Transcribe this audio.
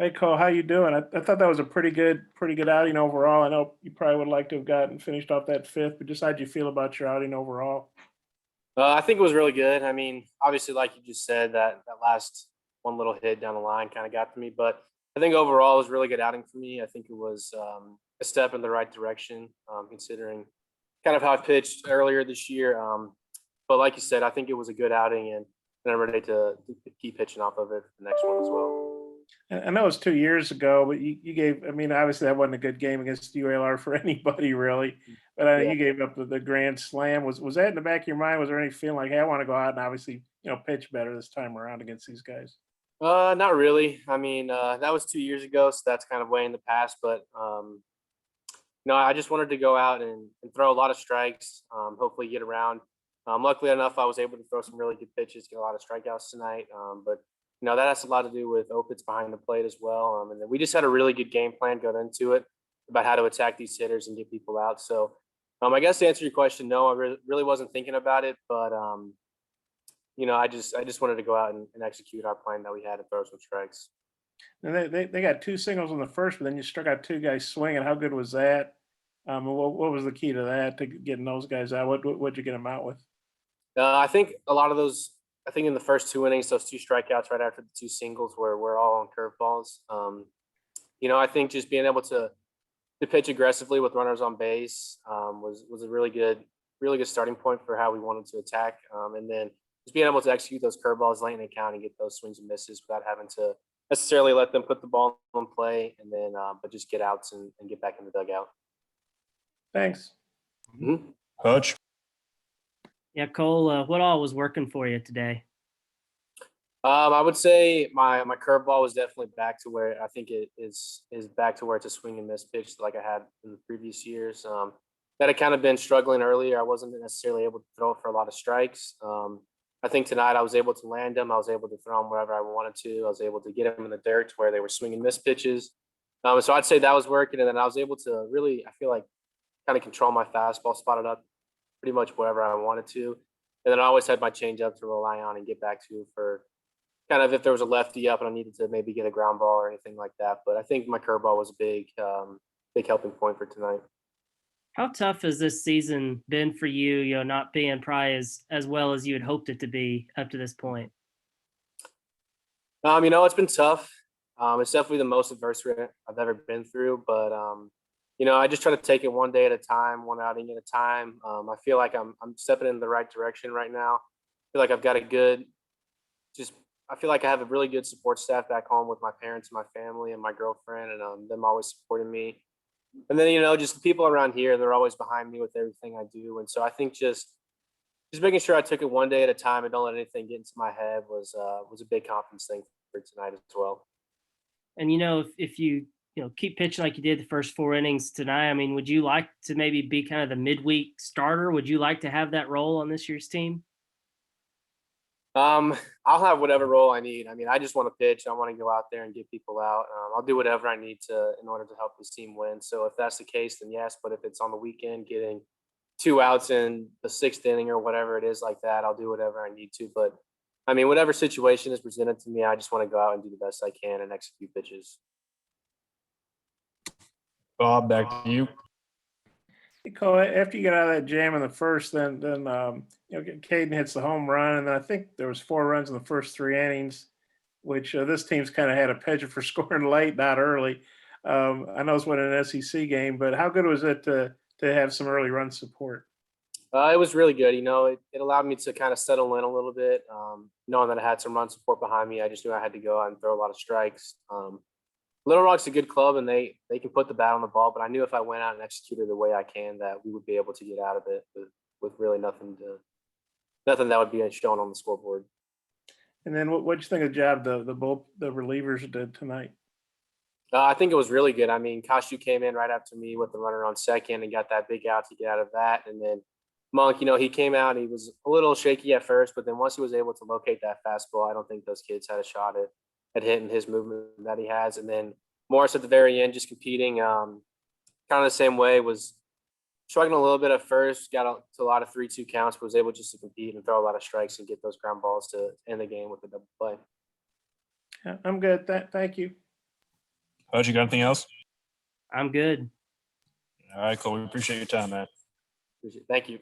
Hey Cole, how you doing? I thought that was a pretty good outing overall. I know you probably would like to have gotten finished off that fifth, but just how'd you feel about your outing overall? I think it was really good. I mean, obviously, like you just said, that last one little hit down the line kind of got to me, but I think overall it was a really good outing for me. I think it was a step in the right direction, considering kind of how I pitched earlier this year. But like you said, I think it was a good outing, and I'm ready to keep pitching off of it for the next one as well. I know it was 2 years ago, but you gave. I mean, obviously that wasn't a good game against ULR for anybody really. But Yeah. you gave up the grand slam. Was that in the back of your mind? Was there any feeling like, hey, I want to go out and obviously pitch better this time around against these guys? Not really. I mean, that was 2 years ago, so that's kind of way in the past. But no, I just wanted to go out and throw a lot of strikes, hopefully get around. Luckily enough, I was able to throw some really good pitches, get a lot of strikeouts tonight. But that has a lot to do with opits behind the plate as well. And then we just had a really good game plan going into it about how to attack these hitters and get people out. So I guess to answer your question, no, I really wasn't thinking about it, but I just wanted to go out and execute our plan that we had and throw some strikes. And they got two singles in the first, but then you struck out two guys swinging. How good was that? What was the key to that to getting those guys out? What'd you get them out with? I think a lot of those. I think in the first two innings, those two strikeouts right after the two singles were all on curveballs. I think just being able to pitch aggressively with runners on base was a really good starting point for how we wanted to attack. And then just being able to execute those curveballs late in the count and get those swings and misses without having to necessarily let them put the ball in play, and then but just get outs and get back in the dugout. Thanks. Mhm. Coach. Yeah, Cole, what all was working for you today? I would say my curveball was definitely back to where I think it is back to where it's a swing and miss pitch like I had in the previous years. That had kind of been struggling earlier. I wasn't necessarily able to throw it for a lot of strikes. I think tonight I was able to land them. I was able to throw them wherever I wanted to. I was able to get them in the dirt to where they were swing and miss pitches. So I'd say that was working, and then I was able to really, I feel like, kind of control my fastball, spot it up pretty much wherever I wanted to. And then I always had my changeup to rely on and get back to for kind of if there was a lefty up and I needed to maybe get a ground ball or anything like that. But I think my curveball was a big helping point for tonight. How tough has this season been for you? Not being probably as well as you had hoped it to be up to this point. It's been tough. It's definitely the most adversity I've ever been through, but I just try to take it one day at a time, one outing at a time. I feel like I'm stepping in the right direction right now. I feel like I've got a good just I feel like I have a really good support staff back home with my parents, my family, and my girlfriend, and them always supporting me. And then just the people around here, they're always behind me with everything I do. And so I think just making sure I took it one day at a time and don't let anything get into my head was a big confidence thing for tonight as well. And if you keep pitching like you did the first four innings tonight, I mean, would you like to maybe be kind of the midweek starter? Would you like to have that role on this year's team? I'll have whatever role I need. I mean, I just want to pitch. I want to go out there and get people out. I'll do whatever I need to in order to help this team win. So if that's the case, then yes. But if it's on the weekend, getting two outs in the sixth inning or whatever it is like that, I'll do whatever I need to. But I mean, whatever situation is presented to me, I just want to go out and do the best I can and execute pitches. Bob, back to you. Hey, Cole, after you get out of that jam in the first, then Caden hits the home run, and then I think there was 4 runs in the first 3 innings, which this team's kind of had a penchant for scoring late, not early. I know it's winning an SEC game, but how good was it to have some early run support? It was really good. It allowed me to kind of settle in a little bit, knowing that I had some run support behind me. I just knew I had to go out and throw a lot of strikes. Little Rock's a good club, and they can put the bat on the ball. But I knew if I went out and executed the way I can, that we would be able to get out of it with really nothing that would be shown on the scoreboard. And then what'd you think of the job the relievers did tonight? I think it was really good. I mean, Kashu came in right after me with the runner on second and got that big out to get out of that. And then Monk, he came out and he was a little shaky at first, but then once he was able to locate that fastball, I don't think those kids had a shot at hitting his movement that he has. And then Morris at the very end, just competing kind of the same way, was struggling a little bit at first, got to a lot of 3-2 counts, but was able just to compete and throw a lot of strikes and get those ground balls to end the game with a double play. Yeah, I'm good. Thank you. How'd you got anything else? I'm good. All right, cool. We appreciate your time, man. Appreciate it. Thank you.